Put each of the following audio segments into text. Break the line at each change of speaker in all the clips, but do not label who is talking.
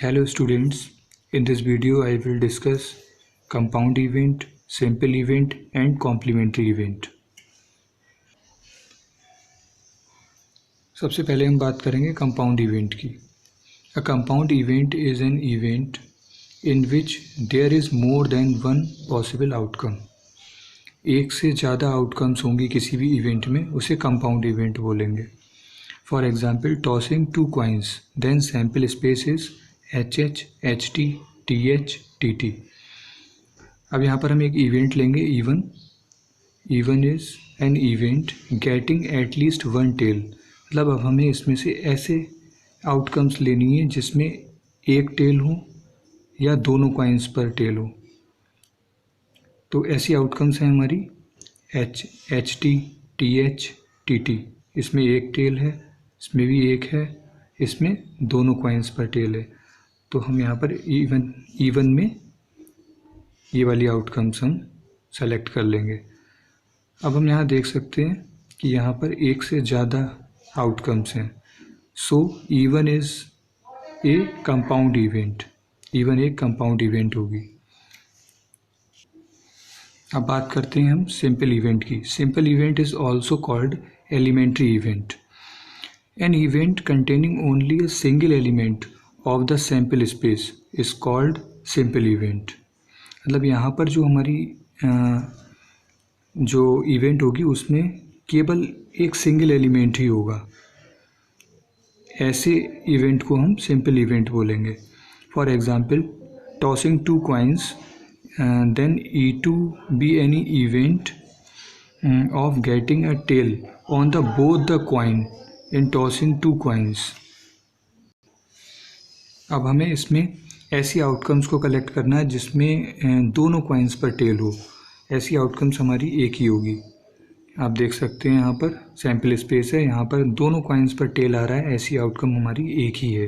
Hello students, in this video I will discuss compound event, simple event and complementary event. सबसे पहले हम बात करेंगे compound event की. A compound event is an event in which there is more than one possible outcome. एक से ज़्यादा outcomes होंगी किसी भी इवेंट में, उसे कंपाउंड इवेंट बोलेंगे. For example tossing two coins, then sample space is HH, HT, TH, TT. अब यहाँ पर हम एक इवेंट लेंगे E one. E one is an event getting at least one tail. मतलब अब हमें इसमें से ऐसे आउटकम्स लेनी है जिसमें एक टेल हो या दोनों कॉइन्स पर टेल हो. तो ऐसी आउटकम्स हैं हमारी HT, TH, TT. इसमें एक टेल है, इसमें भी एक है, इसमें दोनों कॉइन्स पर टेल है. तो हम यहाँ पर इवन में ये वाली आउटकम्स हम सेलेक्ट कर लेंगे. अब हम यहाँ देख सकते हैं कि यहाँ पर एक से ज़्यादा आउटकम्स हैं. So E one is a compound event. E one एक कंपाउंड इवेंट होगी. अब बात करते हैं हम सिंपल इवेंट की. Simple event is also called elementary event. An event containing only a single element of the sample space is called simple event. मतलब यहाँ पर जो हमारी जो इवेंट होगी उसमें केवल एक सिंगल एलिमेंट ही होगा. ऐसे इवेंट को हम सिंपल इवेंट बोलेंगे. For example tossing two coins, then E2 be any event of getting a tail on the both the coin in tossing two coins. अब हमें इसमें ऐसी आउटकम्स को कलेक्ट करना है जिसमें दोनों कॉइन्स पर टेल हो. ऐसी आउटकम्स हमारी एक ही होगी. आप देख सकते हैं यहाँ पर सैम्पल स्पेस है, यहाँ पर दोनों कॉइन्स पर टेल आ रहा है. ऐसी आउटकम हमारी एक ही है.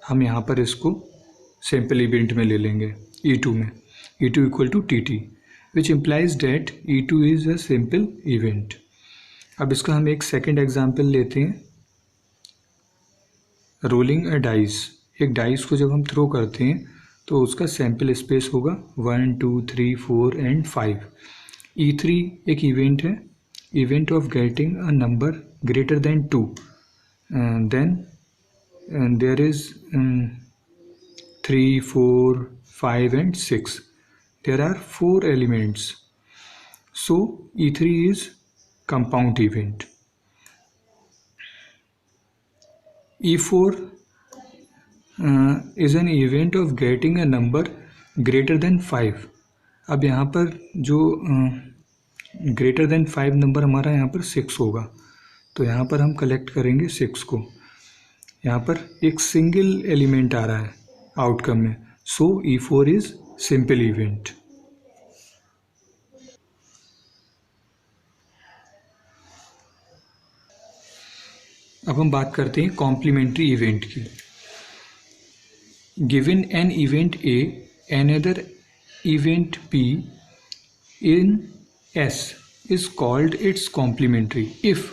हम यहाँ पर इसको सिंपल इवेंट में ले लेंगे E2 में. E2 equal to TT, which implies that E2 is a simple event. अब इसका हम एक सेकेंड एग्जाम्पल लेते हैं. रोलिंग अ डाइस. एक डाइस को जब हम थ्रो करते हैं तो उसका सैम्पल स्पेस होगा 1, 2, 3, 4 एंड 5. E3 एक इवेंट है. Event of getting a number greater than 2. Then there is 3, 4, 5 and 6. There are 4 elements. So E3 is compound event. E4 is an event of getting a number greater than 5. अब यहाँ पर जो greater than 5 number हमारा यहाँ पर 6 होगा. तो यहाँ पर हम कलेक्ट करेंगे 6 को. यहाँ पर एक सिंगल एलिमेंट आ रहा है आउटकम में. सो E4 इज सिंपल इवेंट. अब हम बात करते हैं कॉम्प्लीमेंट्री इवेंट की. Given an event A, another event be in S is called its complementary if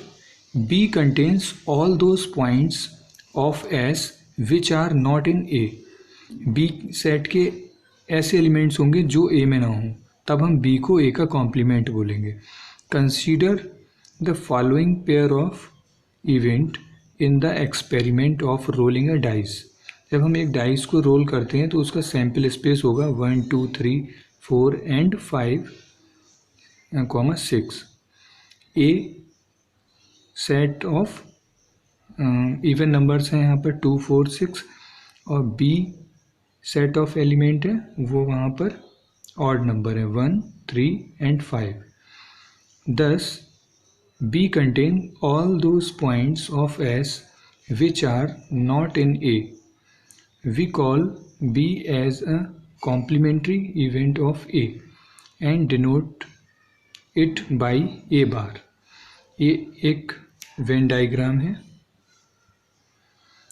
B contains all those points of S which are not in A. B set के ऐसे elements होंगे जो A में ना हों, तब हम B को A का कॉम्प्लीमेंट बोलेंगे. Consider the following pair of event in the experiment of rolling a dice. जब हम एक डाइस को रोल करते हैं तो उसका सैम्पल स्पेस होगा 1, 2, 3, 4 and 5, 6. A set of even numbers हैं यहाँ पर 2, 4, 6. और बी सेट ऑफ एलिमेंट है वो वहाँ पर ऑड नंबर है 1, 3 and 5. thus B contain all those points of S which are not in A. We call B as a complementary event of A and denote it by A bar. ये एक Venn diagram है.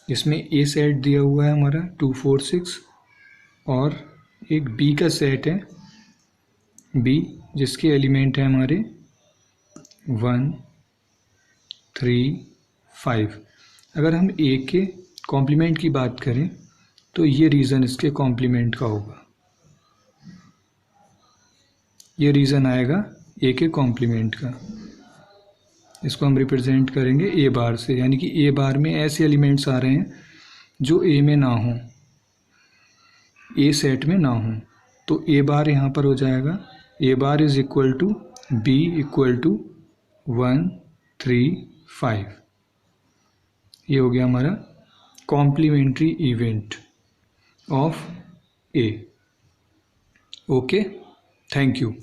इसमें A set दिया हुआ है हमारा 2, 4, 6 और एक B का सेट है B जिसके एलिमेंट है हमारे 1, 3, 5. अगर हम A के कॉम्प्लीमेंट की बात करें तो ये रीज़न इसके कॉम्प्लीमेंट का होगा, ये रीज़न आएगा ए के कॉम्प्लीमेंट का। इसको हम रिप्रेजेंट करेंगे ए बार से, यानी कि ए बार में ऐसे एलिमेंट्स आ रहे हैं जो ए में ना हो, ए सेट में ना हो, तो ए बार यहाँ पर हो जाएगा A bar is equal to B equal to 1 3 5। ये हो गया हमारा complementary event of A. Okay, thank you.